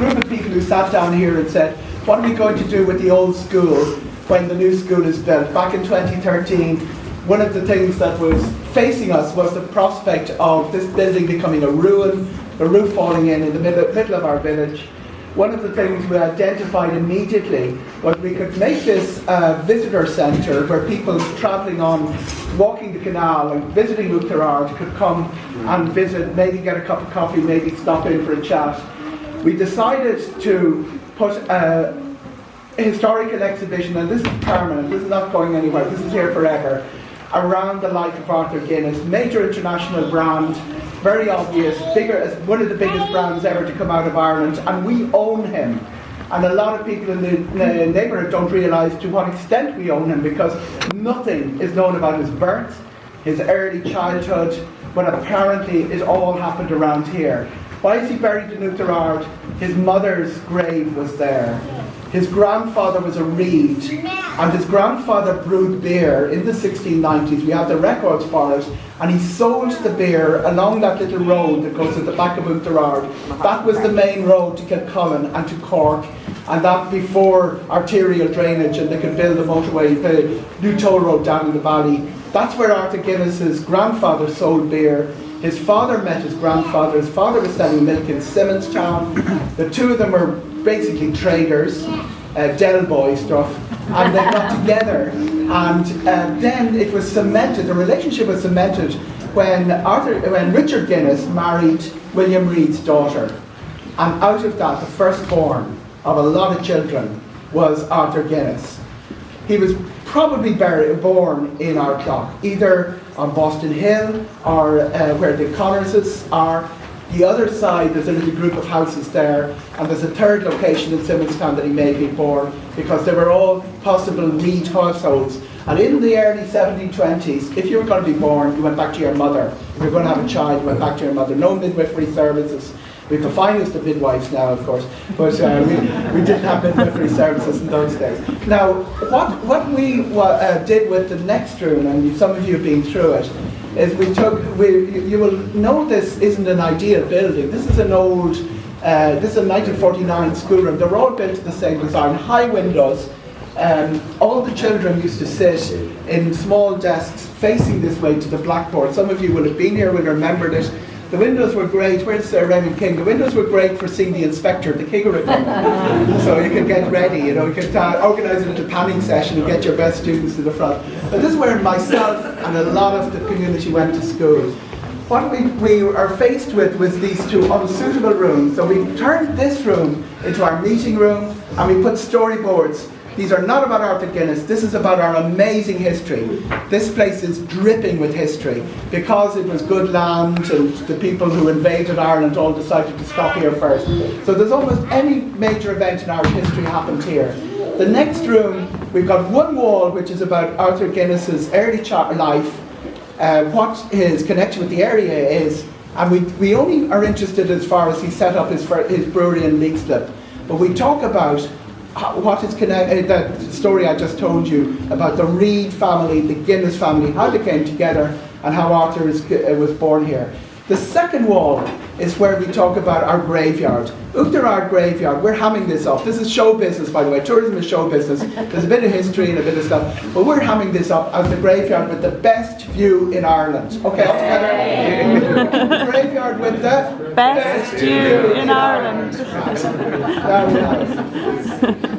group of people who sat down here and said, what are we going to do with the old school when the new school is built? Back in 2013, one of the things that was facing us was the prospect of this building becoming a ruin, the roof falling in the middle of our village. One of the things we identified immediately was we could make this a visitor centre where people travelling on, walking the canal and visiting Oughterard could come and visit, maybe get a cup of coffee, maybe stop in for a chat. We decided to put a historical exhibition, and this is permanent, this is not going anywhere, this is here forever, around the life of Arthur Guinness, major international brand, very obvious, one of the biggest brands ever to come out of Ireland, and we own him. And a lot of people in the neighbourhood don't realise to what extent we own him, because nothing is known about his birth, his early childhood, but apparently it all happened around here. Why is he buried in Oughterard? His mother's grave was there. His grandfather was a reed, and his grandfather brewed beer in the 1690s. We have the records for it, and he sold the beer along that little road that goes at the back of Oughterard. That was the main road to Kilcullen and to Cork, and that before arterial drainage and they could build the motorway, the new toll road down in the valley. That's where Arthur Guinness's grandfather sold beer. His father met his grandfather. His father was selling milk in Simonstown. The two of them were basically traders, Del Boy stuff, and they got together, and then it was cemented, the relationship was cemented when Richard Guinness married William Reid's daughter, and out of that, the firstborn of a lot of children was Arthur Guinness. He was probably born in Ardclough, either on Boston Hill or where the Connorses are. The other side, there's a little group of houses there, and there's a third location in Simonstown that he may be born, because they were all possible Reid households. And in the early 1720s, if you were going to be born, you went back to your mother. If you were going to have a child, you went back to your mother. No midwifery services. We have the finest of midwives now, of course, but we didn't have midwifery services in those days. Now, what we did with the next room, and some of you have been through it, is you will know this isn't an ideal building. This is an old, this is a 1949 schoolroom. They're all built to the same design, high windows. All the children used to sit in small desks facing this way to the blackboard. Some of you will have been here, will remember it. The windows were great. Where's Sir Raymond King? The windows were great for seeing the inspector, the king of coming. So you could get ready, you could organise a little panning session and get your best students to the front. But this is where myself and a lot of the community went to school. What we are faced with was these two unsuitable rooms. So we turned this room into our meeting room, and we put storyboards. These are not about Arthur Guinness, this is about our amazing history. This place is dripping with history, because it was good land and the people who invaded Ireland all decided to stop here first. So there's almost any major event in our history happened here. The next room, we've got one wall which is about Arthur Guinness's early life, what his connection with the area is, and we only are interested as far as he set up his brewery in Leixlip. But we talk about what is connected, that story I just told you about the Reid family, the Guinness family, how they came together and how Arthur was born here. The second wall is where we talk about our graveyard. Oughterard graveyard, we're hamming this up. This is show business, by the way. Tourism is show business. There's a bit of history and a bit of stuff, but we're hamming this up as the graveyard with the best view in Ireland. Okay, all together. Graveyard with the best view in Ireland.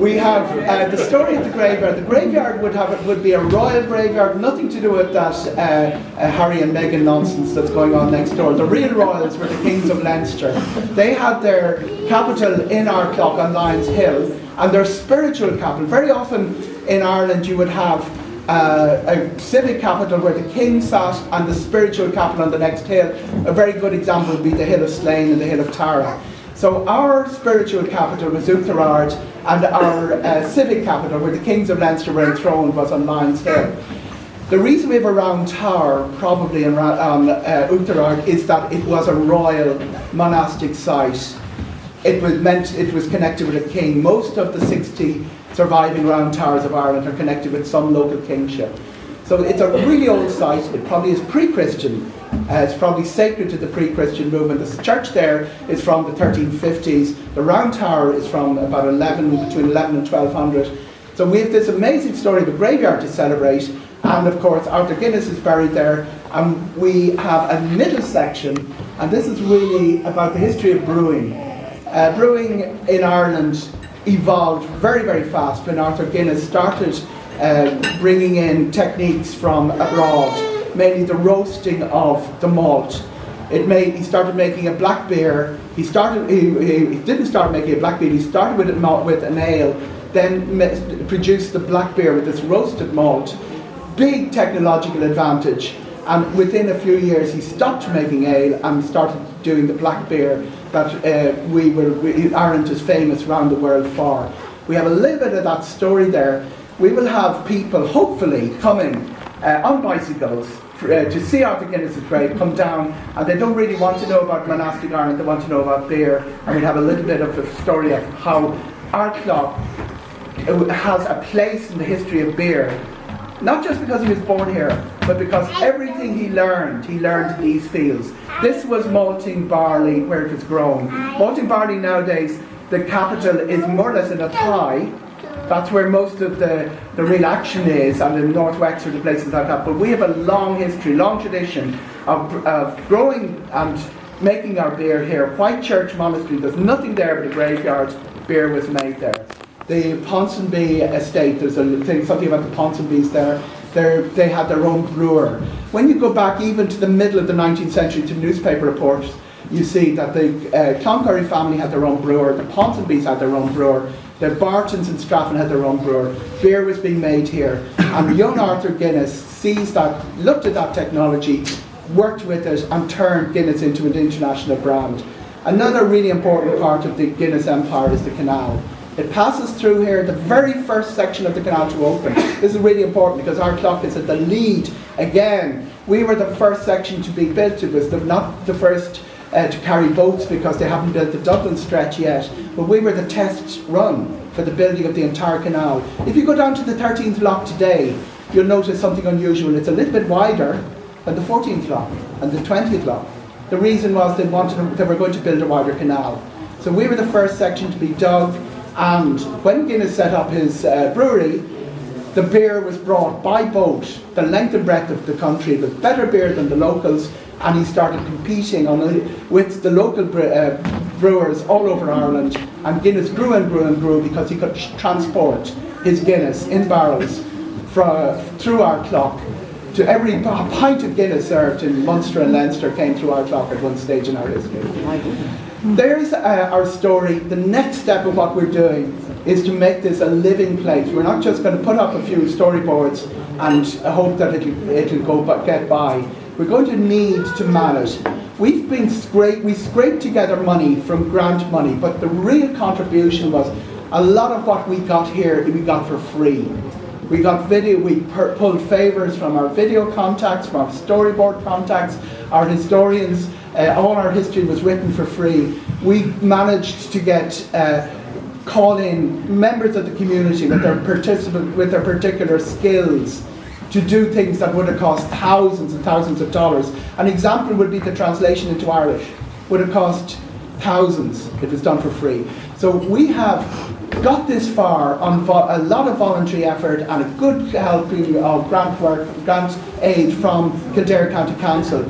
We have the story of the graveyard. The graveyard would be a royal graveyard, nothing to do with that Harry and Meghan nonsense that's going on next door. The real royals were the kings of Leinster. They had their capital in Ardclough on Lyons Hill, and their spiritual capital. Very often in Ireland you would have a civic capital where the king sat, and the spiritual capital on the next hill. A very good example would be the Hill of Slane and the Hill of Tara. So our spiritual capital was Oughterard, and our civic capital, where the kings of Leinster were enthroned, was on Lyons Hill. The reason we have a round tower, probably on Oughterard, is that it was a royal monastic site. It was connected with a king. Most of the 60 surviving round towers of Ireland are connected with some local kingship. So it's a really old site. It probably is pre-Christian. It's probably sacred to the pre-Christian movement. The church there is from the 1350s. The round tower is from about between 11 and 1200. So we have this amazing story of a graveyard to celebrate, and of course Arthur Guinness is buried there. And we have a middle section, and this is really about the history of brewing. Brewing in Ireland evolved very, very fast when Arthur Guinness started bringing in techniques from abroad, mainly the roasting of the malt. He started making a black beer. He didn't start making a black beer. He started with an ale, then produced the black beer with this roasted malt. Big technological advantage. And within a few years, he stopped making ale and started doing the black beer that Ireland is famous around the world for. We have a little bit of that story there. We will have people, hopefully, coming on bicycles to see Arthur Guinness's grave, come down, and they don't really want to know about monastic Ireland, they want to know about beer. And we have a little bit of a story of how Ardclough has a place in the history of beer. Not just because he was born here, but because everything he learned in these fields. This was malting barley where it was grown. Malting barley nowadays, the capital is more or less in Athy. That's where most of the real action is, and in North Wexford and places like that. But we have a long history, long tradition of growing and making our beer here. White Church Monastery, there's nothing there but a graveyard. Beer was made there. The Ponsonby estate, there's something about the Ponsonbys there. They had their own brewer. When you go back even to the middle of the 19th century to newspaper reports, you see that the Corry family had their own brewer, the Ponsonbys had their own brewer, the Bartons in Strafford had their own brewer. Beer was being made here, and young Arthur Guinness looked at that technology, worked with it, and turned Guinness into an international brand. Another really important part of the Guinness empire is the canal. It passes through here, the very first section of the canal to open. This is really important because Ardclough is at the lead. Again, we were the first section to be built. It was not the first to carry boats because they haven't built the Dublin stretch yet. But we were the test run for the building of the entire canal. If you go down to the 13th lock today, you'll notice something unusual. It's a little bit wider than the 14th lock and the 20th lock. The reason was they were going to build a wider canal. So we were the first section to be dug. And when Guinness set up his brewery, the beer was brought by boat the length and breadth of the country. It was better beer than the locals, and he started competing with the local brewers all over Ireland. And Guinness grew and grew and grew because he could transport his Guinness in barrels through Ardclough. To every pint of Guinness served in Munster and Leinster came through Ardclough at one stage in our history. There's our story. The next step of what we're doing is to make this a living place. We're not just going to put up a few storyboards and hope that it'll get by. We're going to need to manage. We scraped together money from grant money, but the real contribution was a lot of what we got here, we got for free. We got video, we pulled favours from our video contacts, from our storyboard contacts, our historians. All our history was written for free. We managed to call in members of the community with their particular skills to do things that would have cost thousands and thousands of dollars. An example would be the translation into Irish. Would have cost thousands if it's done for free. So we have got this far on a lot of voluntary effort and a good helping of grant aid from Kildare County Council.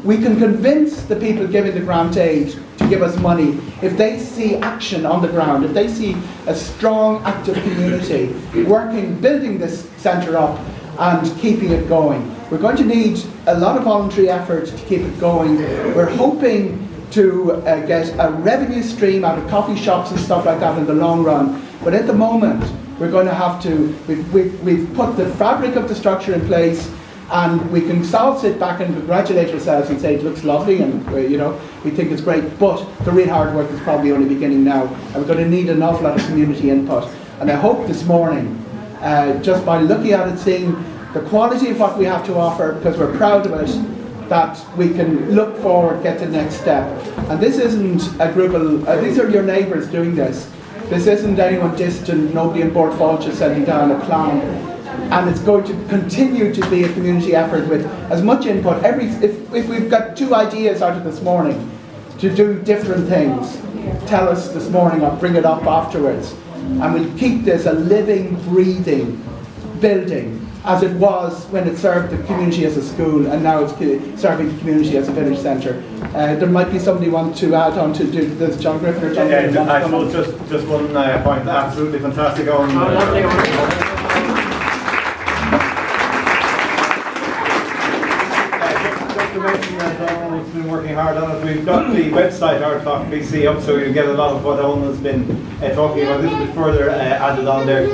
We can convince the people giving the grant aid to give us money if they see action on the ground, if they see a strong, active community working, building this centre up and keeping it going. We're going to need a lot of voluntary effort to keep it going. We're hoping to get a revenue stream out of coffee shops and stuff like that in the long run. But at the moment, we're going to have to, we've put the fabric of the structure in place, and we can all sit back and congratulate ourselves and say it looks lovely and we think it's great, but the real hard work is probably only beginning now, and we're going to need an awful lot of community input. And I hope this morning, just by looking at it, seeing the quality of what we have to offer, because we're proud of it, that we can look forward, get to the next step. And this isn't a group of, these are your neighbours doing this. This isn't anyone distant, nobody in Bord Fáilte sending down a plan. and it's going to continue to be a community effort with as much input. If we've got 2 ideas out of this morning to do different things, tell us this morning or bring it up afterwards, and we'll keep this a living, breathing building as it was when it served the community as a school, and now it's serving the community as a village centre. There might be somebody want to add on to do this, John Griffin or John Griffin. I suppose just one point, absolutely fantastic. Just to mention that Eoghan's been working hard on it. We've got the website Ardclough BC up, so you get a lot of what Eoghan has been talking about a little bit further added on there.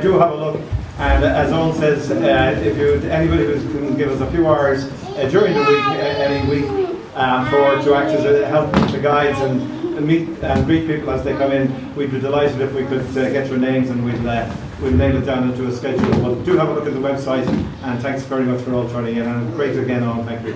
Do have a look. And as Eoghan says, if anybody who can give us a few hours during the week, any week, to act as a help the guides and meet and greet people as they come in, we'd be delighted if we could get your names, and we'll nail it down into a schedule. But do have a look at the website, and thanks very much for all turning in, and great again, Eoghan, thank you.